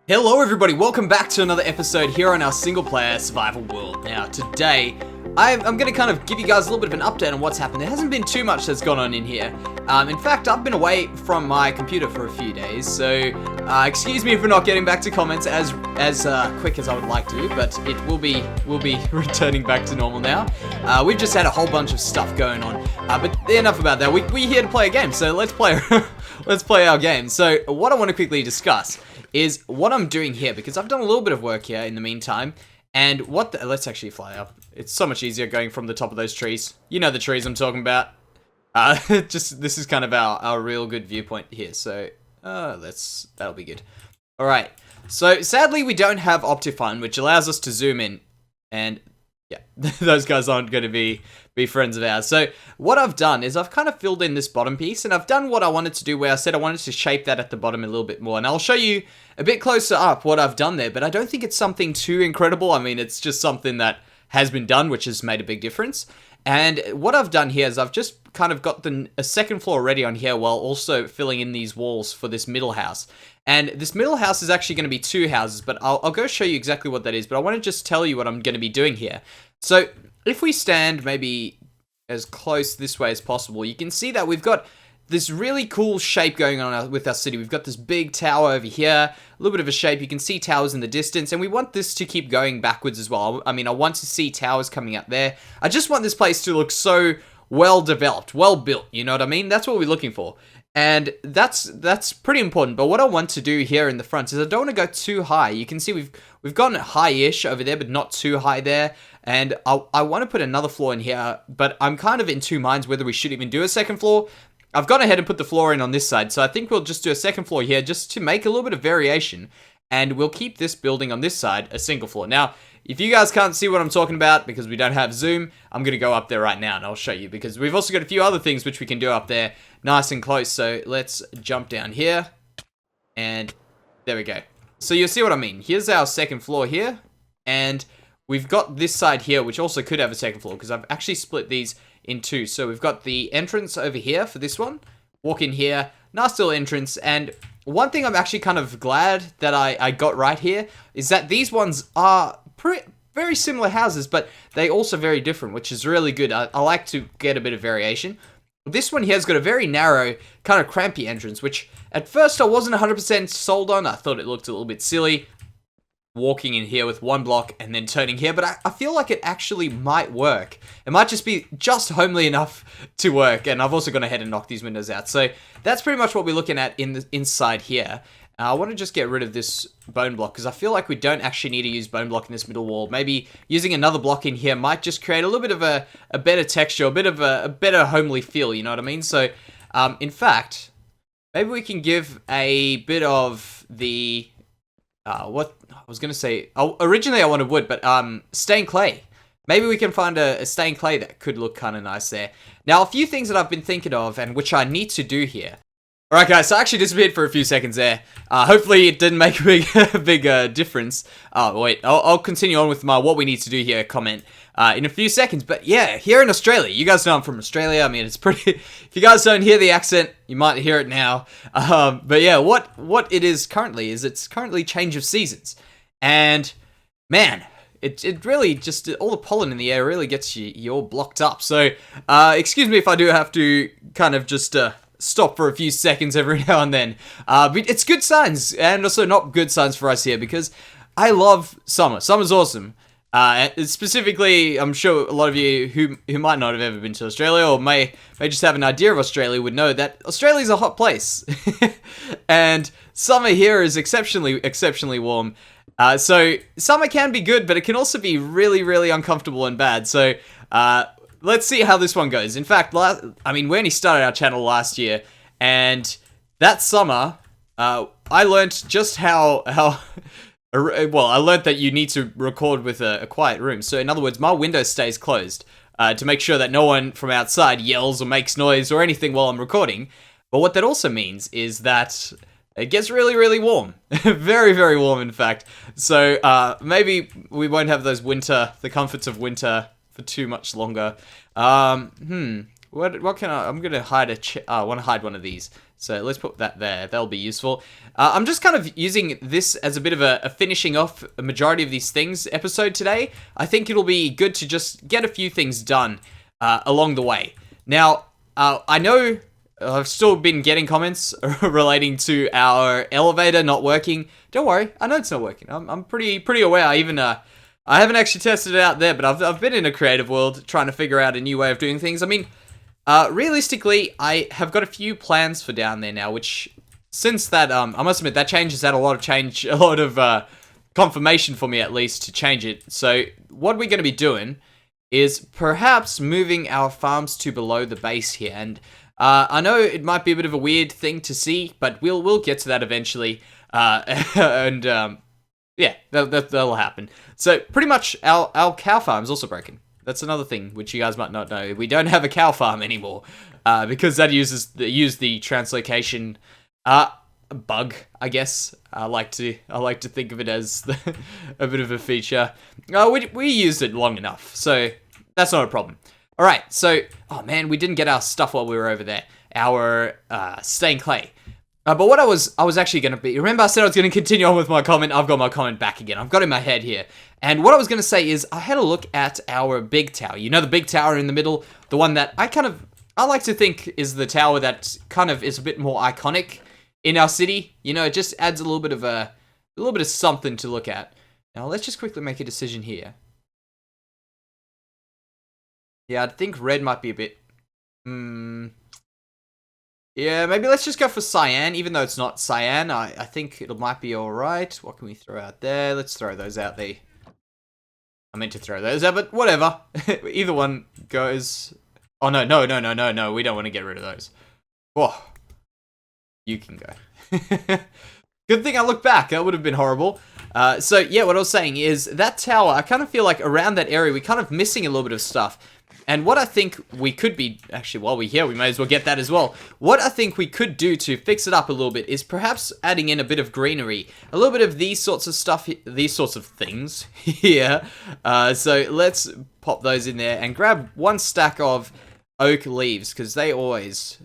Hello everybody, welcome back to another episode here on our single player survival world. Now today, I'm going to kind of give you guys a little bit of an update on what's happened. There hasn't been too much that's gone on in here. In fact, I've been away from my computer for a few days, so excuse me if we're not getting back to comments as quick as I would like to, but we'll be returning back to normal now. We've just had a whole bunch of stuff going on, but enough about that. We're here to play a game, so let's play let's play our game. So what I want to quickly discuss is what I'm doing here, because I've done a little bit of work here in the meantime, and let's actually fly up. It's so much easier going from the top of those trees. You know the trees I'm talking about. This is kind of our real good viewpoint here, so that'll be good. Alright, so sadly we don't have Optifine, which allows us to zoom in, and yeah, those guys aren't going to be friends of ours. So what I've done is I've kind of filled in this bottom piece, and I've done what I wanted to do, where I said I wanted to shape that at the bottom a little bit more, and I'll show you a bit closer up what I've done there, but I don't think it's something too incredible. I mean, it's just something that has been done, which has made a big difference. And what I've done here is I've just kind of got a second floor ready on here while also filling in these walls for this middle house. And this middle house is actually going to be two houses, but I'll go show you exactly what that is, but I want to just tell you what I'm going to be doing here. So if we stand maybe as close this way as possible, you can see that we've got this really cool shape going on with our city. We've got this big tower over here, a little bit of a shape. You can see towers in the distance, and we want this to keep going backwards as well. I mean, I want to see towers coming up there. I just want this place to look so well developed, well built, you know what I mean? That's what we're looking for. And that's pretty important. But what I want to do here in the front is I don't want to go too high. You can see we've gone high-ish over there, but not too high there. And I want to put another floor in here, but I'm kind of in two minds whether we should even do a second floor. I've gone ahead and put the floor in on this side, so I think we'll just do a second floor here just to make a little bit of variation. And we'll keep this building on this side a single floor. Now, if you guys can't see what I'm talking about because we don't have zoom, I'm going to go up there right now and I'll show you, because we've also got a few other things which we can do up there nice and close. So let's jump down here, and there we go. So you'll see what I mean. Here's our second floor here, and we've got this side here which also could have a second floor because I've actually split these in two. So we've got the entrance over here for this one. Walk in here, nice little entrance. And one thing I'm actually kind of glad that I got right here is that these ones are very similar houses, but they also very different, which is really good. I like to get a bit of variation. This one here has got a very narrow, kind of crampy entrance, which at first I wasn't 100% sold on. I thought it looked a little bit silly, walking in here with one block and then turning here, but I feel like it actually might work. It might just be just homely enough to work, and I've also gone ahead and knocked these windows out. So that's pretty much what we're looking at inside here. I want to just get rid of this bone block because I feel like we don't actually need to use bone block in this middle wall. Maybe using another block in here might just create a little bit of a better texture, a bit of a better homely feel, you know what I mean? So, in fact, maybe we can give a bit of the, what I was going to say, originally I wanted wood, but stained clay. Maybe we can find a stained clay that could look kind of nice there. Now, a few things that I've been thinking of and which I need to do here. Alright guys, so I actually disappeared for a few seconds there. Hopefully it didn't make a big difference. Wait, I'll continue on with my what we need to do here comment in a few seconds. But yeah, here in Australia, you guys know I'm from Australia. I mean, it's pretty, if you guys don't hear the accent, you might hear it now. But yeah, what it is currently is it's currently change of seasons. And man, it really just, all the pollen in the air really gets you all blocked up. So, excuse me if I do have to kind of just stop for a few seconds every now and then. But it's good signs, and also not good signs for us here, because I love summer. Summer's awesome. Specifically, I'm sure a lot of you who might not have ever been to Australia, or may just have an idea of Australia, would know that Australia's a hot place. And summer here is exceptionally warm. So summer can be good, but it can also be really uncomfortable and bad. So, let's see how this one goes. In fact, we only started our channel last year, and that summer, I learnt just how well, I learnt that you need to record with a quiet room. So in other words, my window stays closed to make sure that no one from outside yells or makes noise or anything while I'm recording. But what that also means is that it gets really warm. very warm, in fact. So maybe we won't have the comforts of winter for too much longer. What can I'm gonna hide I want to hide one of these. So let's put that there. That'll be useful. I'm just kind of using this as a bit of a finishing off a majority of these things episode today. I think it'll be good to just get a few things done along the way. Now, I know I've still been getting comments relating to our elevator not working. Don't worry, I know it's not working. I'm pretty aware. I haven't actually tested it out there, but I've been in a creative world trying to figure out a new way of doing things. I mean, realistically, I have got a few plans for down there now, which since that, I must admit that change has had a lot of confirmation for me at least to change it. So what we're going to be doing is perhaps moving our farms to below the base here, and I know it might be a bit of a weird thing to see, but we'll get to that eventually, yeah, that'll happen. So pretty much our cow farm is also broken. That's another thing which you guys might not know. We don't have a cow farm anymore because that used the translocation bug, I guess. I like to think of it as a bit of a feature. We used it long enough, so that's not a problem. All right, so oh man, we didn't get our stuff while we were over there. Our stained clay. But what I was actually going to be... Remember I said I was going to continue on with my comment? I've got my comment back again. I've got it in my head here. And what I was going to say is I had a look at our big tower. You know the big tower in the middle? The one that I like to think is the tower that kind of is a bit more iconic in our city. You know, it just adds a little bit of something to look at. Now, let's just quickly make a decision here. Yeah, I think red might be a bit... Yeah, maybe let's just go for cyan, even though it's not cyan. I think it might be alright. What can we throw out there? Let's throw those out there. I meant to throw those out, but whatever. Either one goes... Oh, no. We don't want to get rid of those. Whoa. You can go. Good thing I looked back. That would have been horrible. So, yeah, what I was saying is that tower, I kind of feel like around that area, we're kind of missing a little bit of stuff. And what I think we could be, actually, while we're here, we may as well get that as well. What I think we could do to fix it up a little bit is perhaps adding in a bit of greenery. A little bit of these sorts of stuff, these sorts of things here. So let's pop those in there and grab one stack of oak leaves, because they always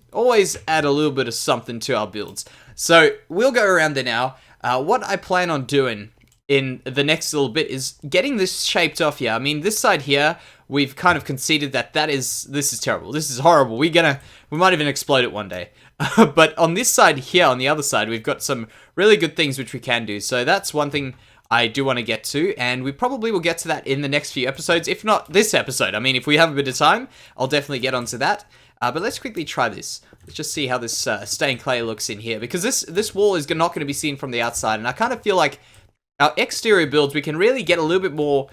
add a little bit of something to our builds. So we'll go around there now. What I plan on doing in the next little bit is getting this shaped off here. I mean, this side here, we've kind of conceded that this is terrible. This is horrible. We might even explode it one day. But on this side here, on the other side, we've got some really good things which we can do. So that's one thing I do want to get to, and we probably will get to that in the next few episodes, if not this episode. I mean, if we have a bit of time, I'll definitely get onto that. But let's quickly try this. Let's just see how this stained clay looks in here, because this wall is not going to be seen from the outside, and I kind of feel like our exterior builds, we can really get a little bit more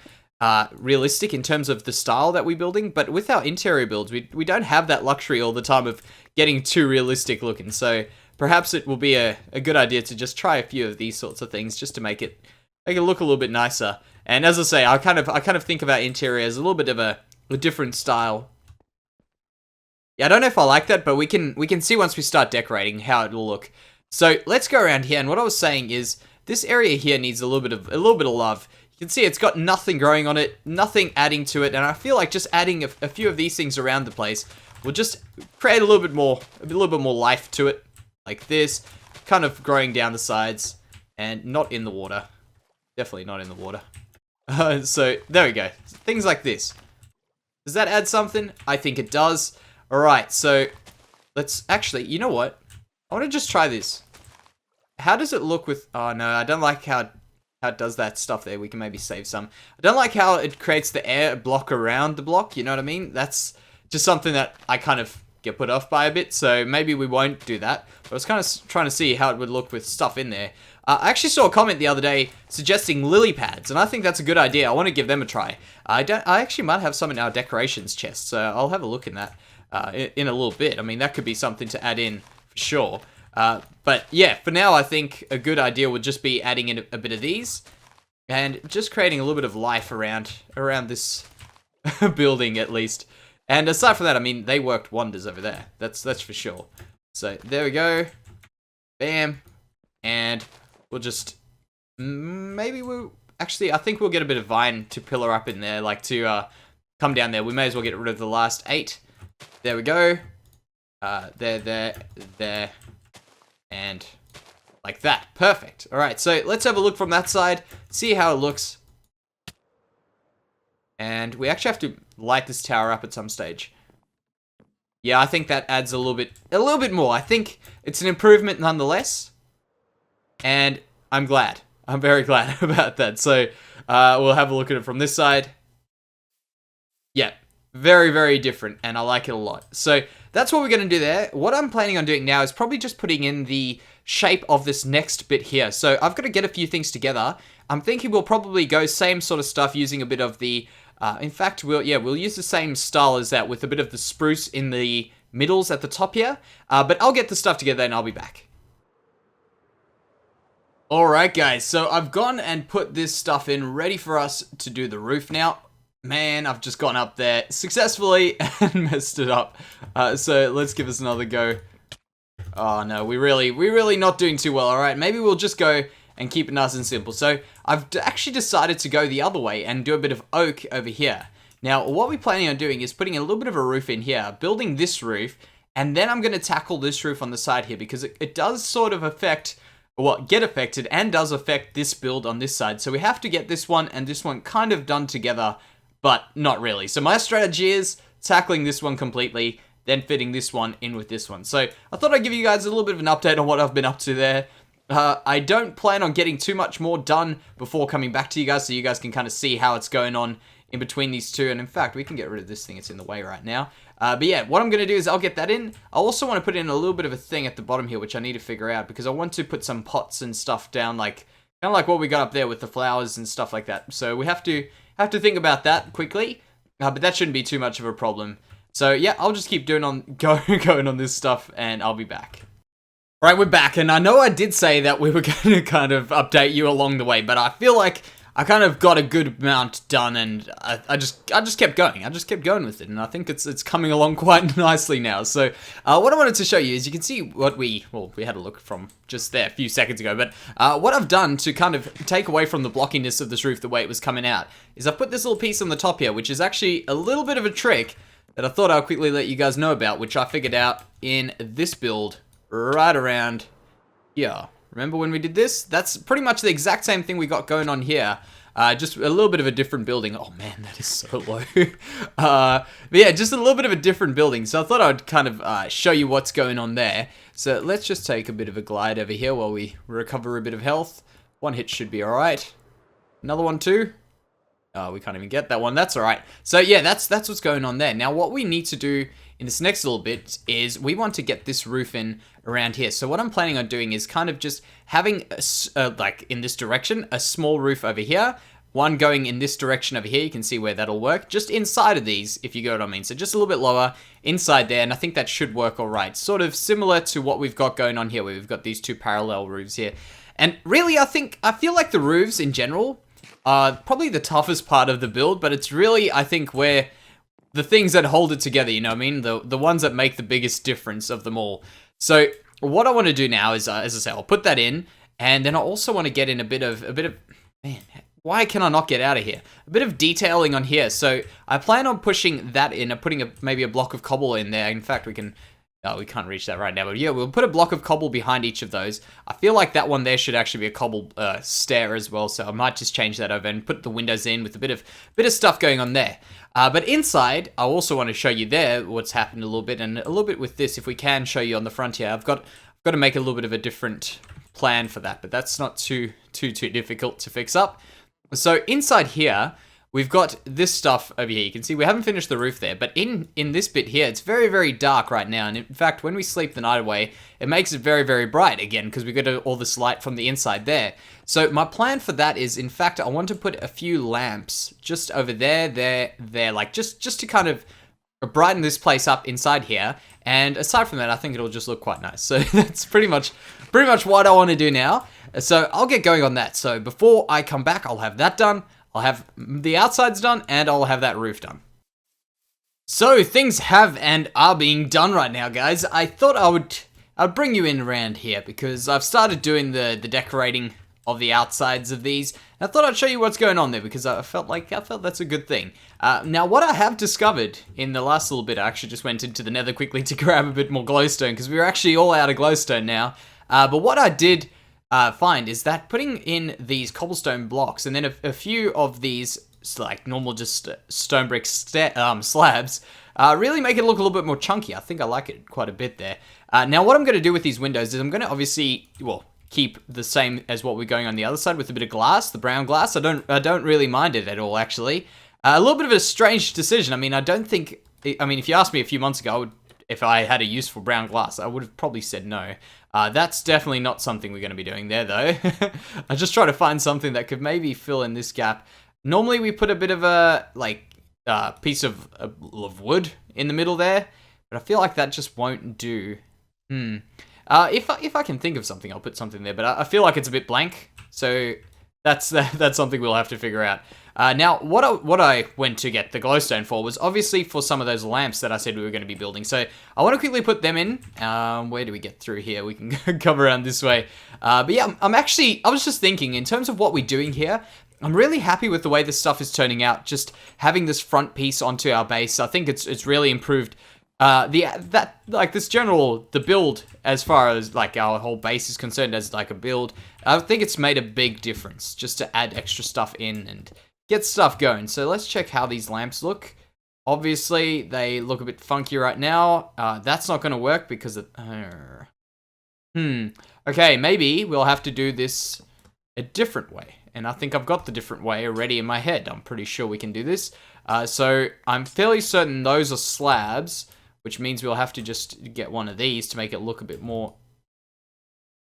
realistic in terms of the style that we're building, but with our interior builds, we don't have that luxury all the time of getting too realistic looking. So perhaps it will be a good idea to just try a few of these sorts of things just to make it look a little bit nicer. And as I say, I kind of think of our interior as a little bit of a different style. Yeah, I don't know if I like that, but we can see once we start decorating how it will look. So let's go around here, and what I was saying is this area here needs a little bit of love. You can see it's got nothing growing on it, nothing adding to it, and I feel like just adding a few of these things around the place will just create a little bit more life to it, like this, kind of growing down the sides, and not in the water. Definitely not in the water. So there we go. Things like this. Does that add something? I think it does. All right, so let's actually, you know what? I want to just try this. How does it look with... Oh, no, I don't like how it does that stuff there. We can maybe save some. I don't like how it creates the air block around the block. You know what I mean? That's just something that I kind of get put off by a bit. So maybe we won't do that. But I was kind of trying to see how it would look with stuff in there. I actually saw a comment the other day suggesting lily pads. And I think that's a good idea. I want to give them a try. I actually might have some in our decorations chest. So I'll have a look in that in a little bit. I mean, that could be something to add in for sure. But yeah, for now, I think a good idea would just be adding in a bit of these and just creating a little bit of life around this building at least. And aside from that, I mean, they worked wonders over there. That's for sure. So there we go. Bam. And we'll just, maybe I think we'll get a bit of vine to pillar up in there, like to come down there. We may as well get rid of the last 8. There we go. There. And like that. Perfect. Alright, so let's have a look from that side, see how it looks. And we actually have to light this tower up at some stage. Yeah, I think that adds a little bit more. I think it's an improvement nonetheless. And I'm glad. I'm very glad about that. So, we'll have a look at it from this side. Yeah, very, very different, and I like it a lot. So, that's what we're going to do there. What I'm planning on doing now is probably just putting in the shape of this next bit here. So, I've got to get a few things together. I'm thinking we'll probably go same sort of stuff using a bit of the... in fact, we'll use the same style as that with a bit of the spruce in the middles at the top here. But I'll get the stuff together and I'll be back. Alright guys, so I've gone and put this stuff in, ready for us to do the roof now. Man, I've just gone up there successfully and messed it up. So let's give us another go. Oh no, we're really not doing too well, alright? Maybe we'll just go and keep it nice and simple. So I've actually decided to go the other way and do a bit of oak over here. Now, what we're planning on doing is putting a little bit of a roof in here, building this roof, and then I'm going to tackle this roof on the side here because it does sort of affect... well, get affected and does affect this build on this side. So we have to get this one and this one kind of done together, but not really. So my strategy is tackling this one completely, then fitting this one in with this one. So I thought I'd give you guys a little bit of an update on what I've been up to there. I don't plan on getting too much more done before coming back to you guys, so you guys can kind of see how it's going on in between these two. And in fact, we can get rid of this thing, it's in the way right now. But yeah, what I'm going to do is I'll get that in. I also want to put in a little bit of a thing at the bottom here, which I need to figure out, because I want to put some pots and stuff down, like kind of like what we got up there with the flowers and stuff like that. So we have to think about that quickly, but that shouldn't be too much of a problem. So yeah, I'll just keep going on this stuff, and I'll be back. Right, we're back, and I know I did say that we were going to kind of update you along the way, but I feel like I kind of got a good amount done, and I just kept going. I just kept going with it, and I think it's coming along quite nicely now. So what I wanted to show you is you can see what we had a look from just there a few seconds ago, but what I've done to kind of take away from the blockiness of this roof the way it was coming out is I've put this little piece on the top here, which is actually a little bit of a trick that I thought I'll quickly let you guys know about, which I figured out in this build right around here. Remember when we did this? That's pretty much the exact same thing we got going on here. Just a little bit of a different building. Oh man, that is so low. But yeah, just a little bit of a different building. So I thought I'd kind of show you what's going on there. So let's just take a bit of a glide over here while we recover a bit of health. One hit should be alright. Another one too. Oh, we can't even get that one. That's alright. So yeah, that's what's going on there. Now what we need to do in this next little bit is we want to get this roof in around here. So what I'm planning on doing is kind of just having, like in this direction, a small roof over here, one going in this direction over here. You can see where that'll work, just inside of these, if you get what I mean. So just a little bit lower inside there, and I think that should work all right. Sort of similar to what we've got going on here, where we've got these two parallel roofs here. And really, I feel like the roofs in general are probably the toughest part of the build, but it's really, I think, where the things that hold it together, you know what I mean? The ones that make the biggest difference of them all. So what I want to do now is, as I say, I'll put that in, and then I also want to get in a bit of, man, why can I not get out of here? A bit of detailing on here. So I plan on pushing that in, putting maybe a block of cobble in there. In fact, we can't reach that right now, but yeah, we'll put a block of cobble behind each of those. I feel like that one there should actually be a cobble stair as well, so I might just change that over and put the windows in with a bit of stuff going on there. But inside, I also want to show you there what's happened a little bit, and a little bit with this, if we can show you on the front here. I've got to make a little bit of a different plan for that, but that's not too difficult to fix up. So inside here, we've got this stuff over here. You can see we haven't finished the roof there, but in this bit here, it's very, very dark right now. And in fact, when we sleep the night away, it makes it very, very bright again, because we got all this light from the inside there. So my plan for that is, in fact, I want to put a few lamps just over there, like just to kind of brighten this place up inside here. And aside from that, I think it'll just look quite nice. So that's pretty much what I want to do now. So I'll get going on that. So before I come back, I'll have that done. I'll have the outsides done, and I'll have that roof done. So things have and are being done right now, guys. I thought I'd bring you in around here because I've started doing the decorating of the outsides of these. And I thought I'd show you what's going on there because I felt that's a good thing. Now, what I have discovered in the last little bit, I actually just went into the nether quickly to grab a bit more glowstone because we were actually all out of glowstone now. But what I did find is that putting in these cobblestone blocks and then a few of these like normal just stone brick slabs really make it look a little bit more chunky. I think I like it quite a bit there. Now what I'm going to do with these windows is I'm going to obviously, well, keep the same as what we're going on the other side with a bit of glass, the brown glass. I don't really mind it at all, actually. A little bit of a strange decision. I mean, if you asked me a few months ago, if I had a use for brown glass, I would have probably said no. That's definitely not something we're going to be doing there, though. I just try to find something that could maybe fill in this gap. Normally, we put a bit of a, piece of wood in the middle there, but I feel like that just won't do. If I can think of something, I'll put something there, but I feel like it's a bit blank, so that's something we'll have to figure out. Now, what I went to get the glowstone for was obviously for some of those lamps that I said we were going to be building. So I want to quickly put them in. Where do we get through here? We can come around this way. But yeah, I was just thinking, in terms of what we're doing here, I'm really happy with the way this stuff is turning out. Just having this front piece onto our base, I think it's really improved the build as far as like our whole base is concerned as like a build. I think it's made a big difference just to add extra stuff in and get stuff going. So let's check how these lamps look. Obviously, they look a bit funky right now. That's not going to work because of... Okay, maybe we'll have to do this a different way. And I think I've got the different way already in my head. I'm pretty sure we can do this. So I'm fairly certain those are slabs, which means we'll have to just get one of these to make it look a bit more...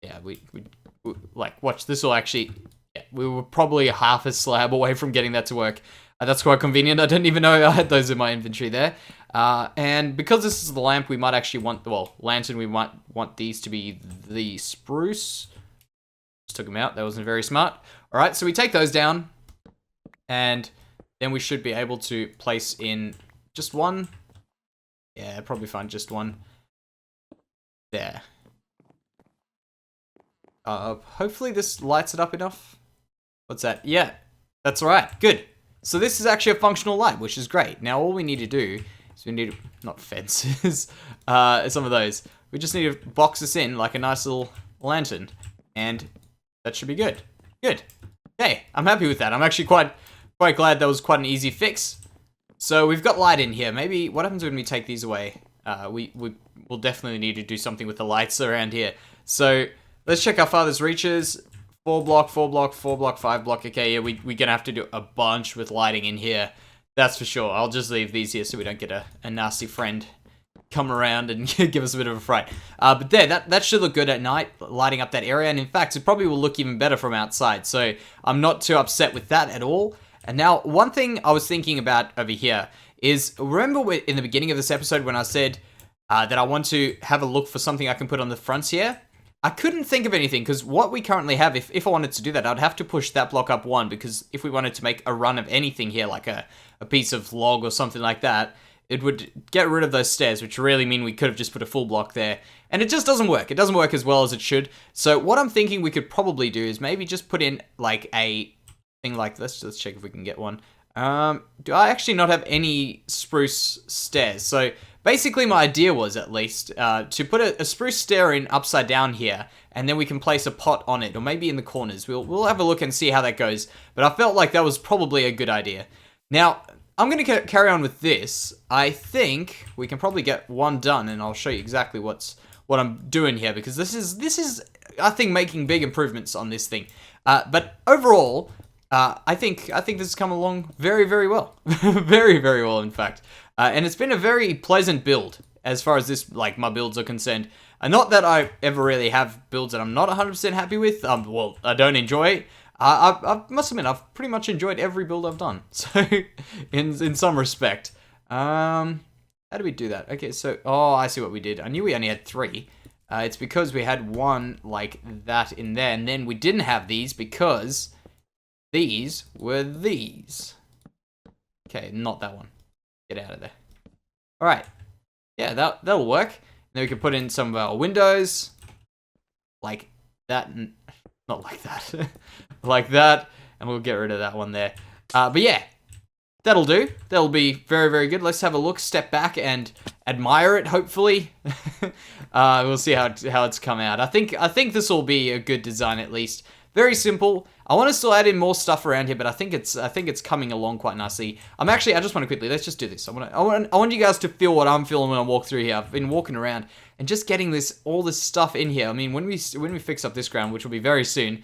Yeah, we watch, this will actually... Yeah, we were probably half a slab away from getting that to work. That's quite convenient. I didn't even know I had those in my inventory there. And because this is the lamp, we might actually want... Well, lantern, we might want these to be the spruce. Just took them out. That wasn't very smart. Alright, so we take those down. And then we should be able to place in just one... Yeah, probably find just one. There. Hopefully this lights it up enough. What's that? Yeah, that's right. Good. So this is actually a functional light, which is great. Now all we need to do is we need to, not fences, some of those. We just need to box this in like a nice little lantern, and that should be good. Good. Okay, I'm happy with that. I'm actually quite glad that was quite an easy fix. So we've got light in here. Maybe what happens when we take these away? We'll definitely need to do something with the lights around here. So let's check how far this reaches. 4 block, 4 block, 4 block, 5 block. Okay, yeah, we're gonna have to do a bunch with lighting in here. That's for sure. I'll just leave these here so we don't get a nasty friend come around and give us a bit of a fright. But there, that should look good at night, lighting up that area. And in fact, it probably will look even better from outside. So I'm not too upset with that at all. And now, one thing I was thinking about over here is, remember in the beginning of this episode when I said that I want to have a look for something I can put on the fronts here? I couldn't think of anything, because what we currently have, if I wanted to do that, I'd have to push that block up 1, because if we wanted to make a run of anything here, like a piece of log or something like that, it would get rid of those stairs, which really mean we could have just put a full block there. And it just doesn't work. It doesn't work as well as it should. So what I'm thinking we could probably do is maybe just put in like a thing like this. Let's check if we can get one. Do I actually not have any spruce stairs? So basically my idea was, at least, to put a spruce stair in upside down here, and then we can place a pot on it, or maybe in the corners. We'll have a look and see how that goes. But I felt like that was probably a good idea. Now, I'm going to carry on with this. I think we can probably get one done, and I'll show you exactly what I'm doing here, because this is I think making big improvements on this thing. But overall, I think this has come along very, very well. Very, very well, in fact. And it's been a very pleasant build as far as this, like, my builds are concerned. Not that I ever really have builds that I'm not 100% happy with. Well, I don't enjoy. I must admit, I've pretty much enjoyed every build I've done. So, in some respect. How do we do that? Okay, so, oh, I see what we did. I knew we only had 3. It's because we had one like that in there, and then we didn't have these because these were these. Okay, not that one. Get out of there. Alright. Yeah, that'll work. Then we can put in some of our windows. Like that. Not like that. Like that. And we'll get rid of that one there. But yeah. That'll do. That'll be very, very good. Let's have a look. Step back and admire it, hopefully. We'll see how it's come out. I think this will be a good design at least. Very simple. I want to still add in more stuff around here, but I think it's coming along quite nicely. I just want to quickly, let's just do this. I want you guys to feel what I'm feeling when I walk through here. I've been walking around and just getting all this stuff in here. I mean, when we fix up this ground, which will be very soon,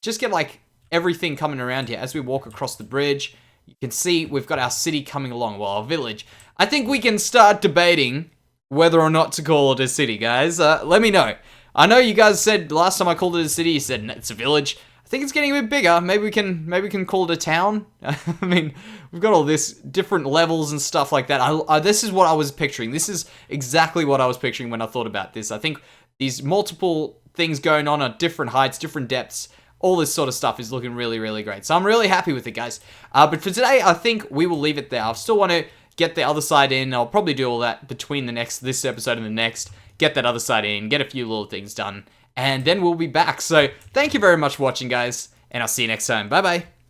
just get like everything coming around here as we walk across the bridge. You can see we've got our city coming along, well, our village. I think we can start debating whether or not to call it a city, guys. Let me know. I know you guys said last time I called it a city, you said it's a village. I think it's getting a bit bigger. Maybe we can call it a town. I mean, we've got all this different levels and stuff like that. This is what I was picturing. This is exactly what I was picturing when I thought about this. I think these multiple things going on at different heights, different depths, all this sort of stuff is looking really, really great. So I'm really happy with it, guys. But for today, I think we will leave it there. I still want to get the other side in. I'll probably do all that between this episode and the next. Get that other side in, get a few little things done, and then we'll be back. So thank you very much for watching, guys, and I'll see you next time. Bye-bye.